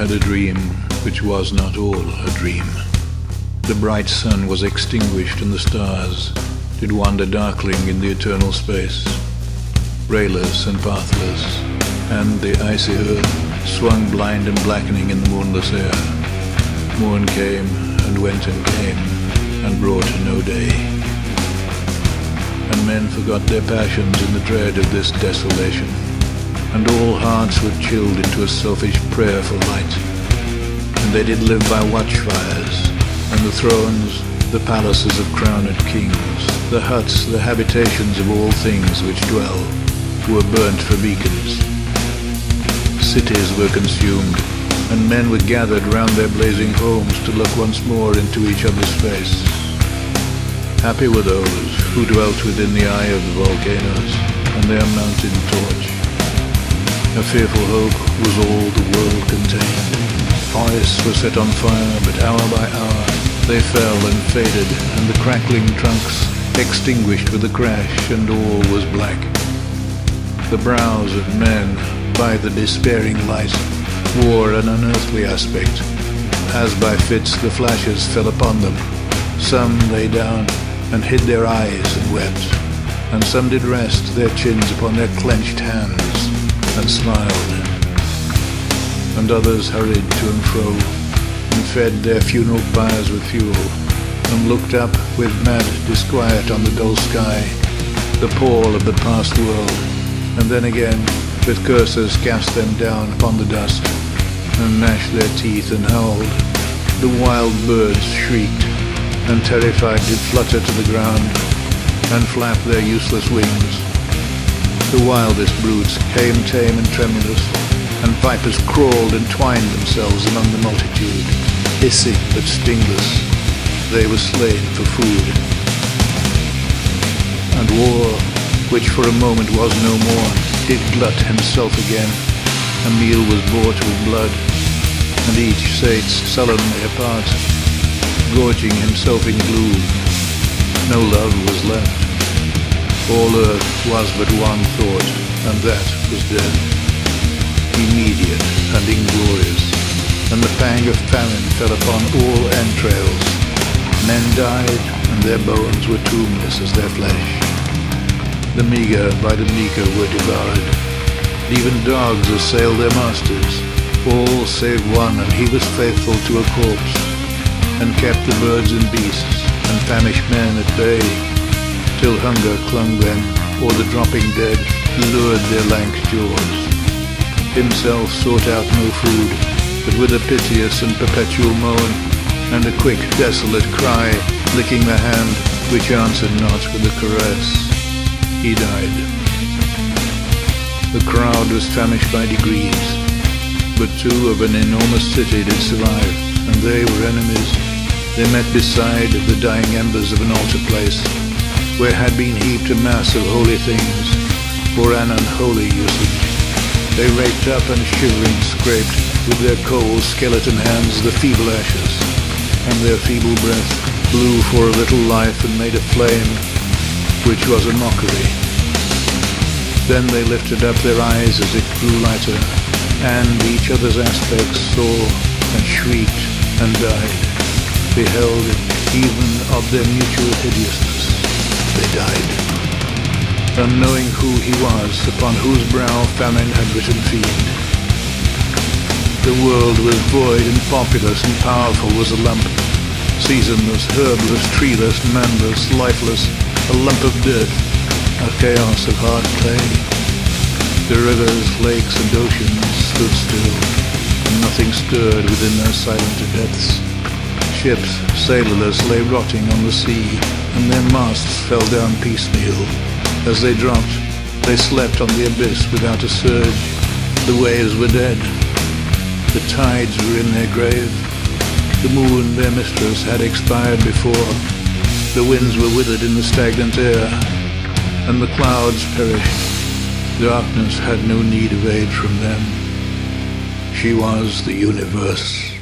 had a dream which was not all a dream. The bright sun was extinguished, and the stars did wander darkling in the eternal space, rayless and pathless, and the icy earth swung blind and blackening in the moonless air. Morn came and went and came, and brought no day. And men forgot their passions in the dread of this desolation, and all hearts were chilled into a selfish prayer for light. And they did live by watchfires, and the thrones, the palaces of crowned kings, the huts, the habitations of all things which dwell, were burnt for beacons. Cities were consumed, and men were gathered round their blazing homes to look once more into each other's face. Happy were those who dwelt within the eye of the volcanoes and their mountain torch. A fearful hope was all the world contained. Forests were set on fire, but hour by hour they fell and faded, and the crackling trunks extinguished with a crash, and all was black. The brows of men, by the despairing light, wore an unearthly aspect. As by fits the flashes fell upon them, some lay down and hid their eyes and wept, and some did rest their chins upon their clenched hands and smiled, and others hurried to and fro, and fed their funeral pyres with fuel, and looked up with mad disquiet on the dull sky, the pall of the past world, and then again with curses cast them down upon the dust, and gnashed their teeth and howled. The wild birds shrieked, and terrified did flutter to the ground, and flap their useless wings. The wildest brutes came tame and tremulous, and vipers crawled and twined themselves among the multitude, hissing but stingless. They were slain for food. And war, which for a moment was no more, did glut himself again. A meal was bought with blood, and each sate sullenly apart, gorging himself in gloom. No love was left. All earth was but one thought, and that was death, immediate and inglorious, and the pang of famine fell upon all entrails. Men died, and their bones were tombless as their flesh. The meager by the meeker were devoured. Even dogs assailed their masters, all save one, and he was faithful to a corpse, and kept the birds and beasts, and famished men at bay, till hunger clung them, or the dropping dead lured their lank jaws. Himself sought out no food, but with a piteous and perpetual moan, and a quick, desolate cry, licking the hand which answered not with a caress, he died. The crowd was famished by degrees, but two of an enormous city did survive, and they were enemies. They met beside the dying embers of an altar place, where had been heaped a mass of holy things for an unholy usage. They raked up and shivering scraped with their cold skeleton hands the feeble ashes, and their feeble breath blew for a little life and made a flame, which was a mockery. Then they lifted up their eyes as it grew lighter, and each other's aspects saw and shrieked and died. Beheld even of their mutual hideousness, they died. Unknowing who he was, upon whose brow famine had written fiend. The world was void and populous, and powerful was a lump, seasonless, herbless, treeless, manless, lifeless, a lump of death, a chaos of hard clay. The rivers, lakes, and oceans stood still, and nothing stirred within their silent depths. Ships, sailorless, lay rotting on the sea, and their masts fell down piecemeal. As they dropped, they slept on the abyss without a surge. The waves were dead. The tides were in their grave. The moon, their mistress, had expired before. The winds were withered in the stagnant air, and the clouds perished. Darkness had no need of aid from them. She was the universe.